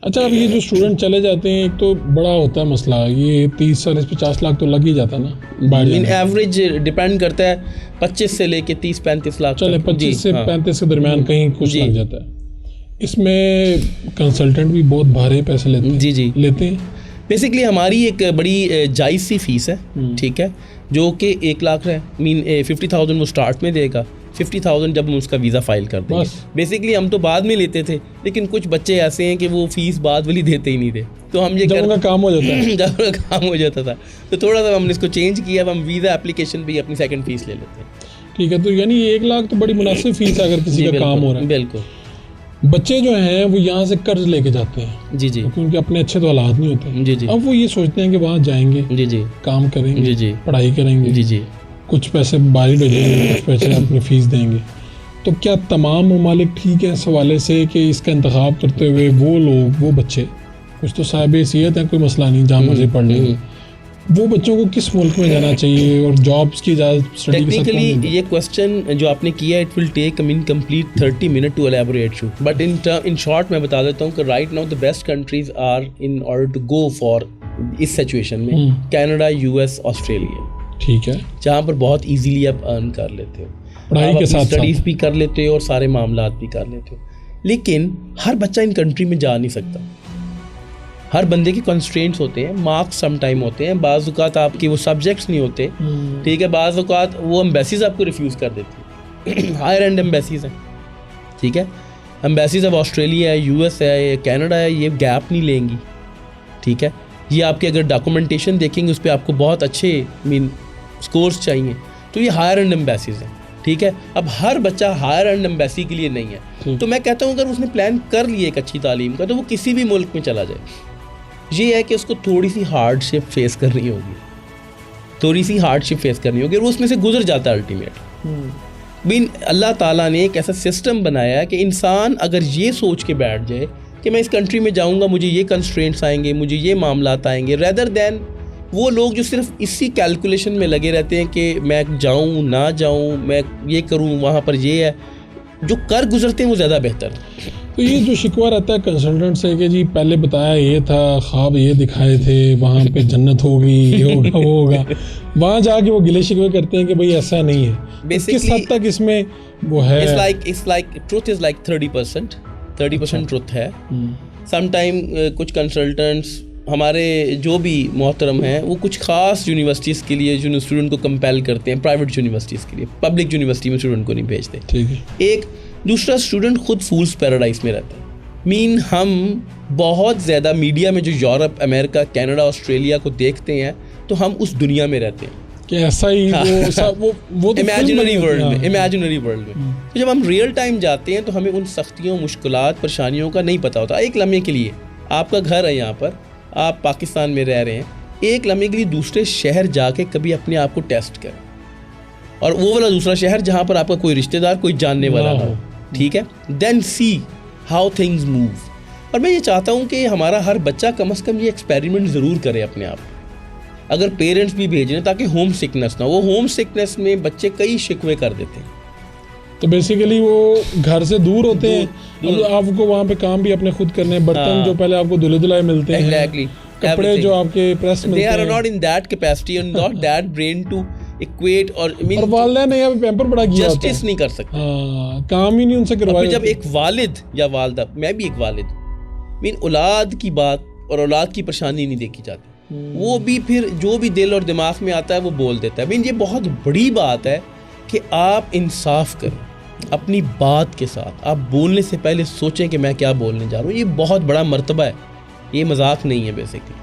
अच्छा, अब ये जो स्टूडेंट चले जाते हैं, एक तो बड़ा होता है मसला, ये 30-40-50 लाख तो लग ही जाता है ना बाहर इन एवरेज डिपेंड करता है 25 से लेके 30-35 लाख चले 25 से 35 के दरमियान कहीं कुछ लग जाता है। इसमें कंसल्टेंट भी बहुत भारी पैसे लेते हैं। जी लेते हैं। बेसिकली हमारी एक बड़ी जायज़ सी फीस है, ठीक है, जो कि 1 लाख है। 50,000 वो स्टार्ट में देगा, 50,000 जब हम उसका वीज़ा फाइल कर देंगे। बेसिकली हम तो बाद में लेते थे, लेकिन कुछ बच्चे ऐसे हैं कि वो फीस बाद वाली देते ही नहीं थे, तो हम ये जब उनका काम हो जाता है जब उनका काम हो जाता था तो थोड़ा सा हमने इसको चेंज किया। अब हम वीज़ा एप्लीकेशन भी अपनी सेकंड फीस ले लेते हैं। ठीक है, तो यानी 1 लाख तो बड़ी मुनासिब फीस है अगर किसी का काम हो रहा है। बिल्कुल। बच्चे जो हैं वो यहाँ से कर्ज लेके जाते हैं जी क्योंकि उनके अपने अच्छे तो हालात नहीं होते। जी। अब वो ये सोचते हैं कि वहाँ जाएंगे, जी काम करेंगे, जी पढ़ाई करेंगे, जी कुछ पैसे बाहर हो जाएंगे, कुछ पैसे अपनी फीस देंगे। तो क्या तमाम ममालिक ठीक है इस हवाले से कि इसका इंतखाब करते हुए वो लोग, वो बच्चे, कुछ तो साहिब हैसियत है, कोई मसला नहीं, जहाँ मर्जी पढ़ लेंगे, वो बच्चों को किस मुल्क में जाना चाहिए और जॉब्स की इजाज़त? टेक्निकली ये क्वेश्चन जो आपने किया, it will take complete 30 minute to elaborate you, but in short मैं बता देता हूँ कि right now the best countries are in order to go for this situation में कनाडा, यूएस, ऑस्ट्रेलिया। ठीक है, जहाँ पर बहुत ईजीली आप अर्न कर लेते हो, पढ़ाई के साथ स्टडीज़ भी कर लेते हो और सारे मामलात भी कर लेते हो। लेकिन हर बच्चा इन कंट्री में जा नहीं सकता, हर बंदे के कंस्ट्रेंट्स होते हैं, मार्क्स सम टाइम होते हैं, बाज़ औक़ात आपके वो सब्जेक्ट्स नहीं होते, ठीक है, बाज़ औक़ात वो एम्बेसीज आपको रिफ्यूज़ कर देती है, हायर एंड एम्बेसीज हैं, ठीक है, एम्बेसीज अब ऑस्ट्रेलिया है, यूएस है, कनाडा है, ये गैप नहीं लेंगी, ठीक है। ये आपके अगर डॉक्यूमेंटेशन देखेंगे उस पर आपको बहुत अच्छे स्कोर्स चाहिए, तो ये हायर एंड एम्बेसीज हैं, ठीक है। अब हर बच्चा हायर एंड एम्बेसी के लिए नहीं है, तो मैं कहता हूँ अगर उसने प्लान कर लिया एक अच्छी तालीम का, तो वो किसी भी मुल्क में चला जाए। ये है कि उसको थोड़ी सी हार्डशिप फेस करनी होगी, और वो उसमें से गुजर जाता है अल्टीमेट। अल्लाह ताला ने एक ऐसा सिस्टम बनाया है कि इंसान अगर ये सोच के बैठ जाए कि मैं इस कंट्री में जाऊंगा, मुझे ये कंस्ट्रेंट्स आएंगे, मुझे ये मामलात आएंगे, रेदर दैन वो लोग जो सिर्फ इसी कैलकुलेशन में लगे रहते हैं कि मैं जाऊं ना जाऊं, मैं ये करूं, वहाँ पर ये है, जो कर गुजरते हैं वो ज़्यादा बेहतर है। तो ये जो शिकवा रहता है कंसल्टेंट से कि जी पहले बताया ये था, ख्वाब ये दिखाए थे, वहाँ पे जन्नत होगी, ये होगा वो होगा, वहाँ जाके वो गिले शिकवे करते हैं कि भाई ऐसा नहीं है। किस हद तक इसमें वो है? It's like truth is like 30% truth है। समटाइम कुछ कंसल्टेंट्स हमारे जो भी मोहतरम हैं वो कुछ ख़ास यूनिवर्सिटीज़ के लिए जो स्टूडेंट को कंपेल करते हैं, प्राइवेट यूनिवर्सिटीज़ के लिए, पब्लिक यूनिवर्सिटी में स्टूडेंट को नहीं भेजते। ठीक है। एक दूसरा स्टूडेंट खुद फूल्स पैराडाइज में रहता है। हम बहुत ज़्यादा मीडिया में जो यूरोप, अमेरिका, कनाडा, ऑस्ट्रेलिया को देखते हैं, तो हम उस दुनिया में रहते हैं कि ऐसा ही वो इमेजिनरी वर्ल्ड में। तो जब हम रियल टाइम जाते हैं तो हमें उन सख्तियों, मुश्किलात, परेशानियों का नहीं पता होता। एक लम्हे के लिए आपका घर है यहाँ पर, आप पाकिस्तान में रह रहे हैं, एक लम्हे के लिए दूसरे शहर जाके कभी अपने आप को टेस्ट करें, और वो वाला दूसरा शहर जहाँ पर आपका कोई रिश्तेदार, कोई जानने वाला हो, ठीक है, then see how things move. और मैं ये चाहता हूँ कि हमारा हर बच्चा कम से कम ये एक्सपेरिमेंट ज़रूर करे अपने आप, अगर पेरेंट्स भी भेज रहे हैं, ताकि होम सिकनेस ना हो। होम सिकनेस में बच्चे कई शिकवे कर देते हैं, तो बेसिकली वो घर से दूर होते हैं, अब आपको वहाँ पे काम भी अपने खुद करने हैं, बर्तन जो पहले आपको धुले धुलाए मिलते हैं, exactly, कपड़े जो आपके प्रेस मिलते हैं, they are not in that capacity and not that brain to equate और वालिदैन ने यहाँ पे पैम्पर बड़ा किया, जस्टिस नहीं कर सकते, काम ही नहीं उनसे करवाया। जब एक वालिद या वालदा, मैं भी एक वालिद, औलाद की बात और औलाद की परेशानी नहीं देखी जाती, वो भी फिर जो भी दिल और दिमाग में आता है वो बोल देता है। ये बहुत बड़ी बात है कि आप इंसाफ करें अपनी बात के साथ, आप बोलने से पहले सोचें कि मैं क्या बोलने जा रहा हूँ। ये बहुत बड़ा मर्तबा है, ये मजाक नहीं है बेसिकली।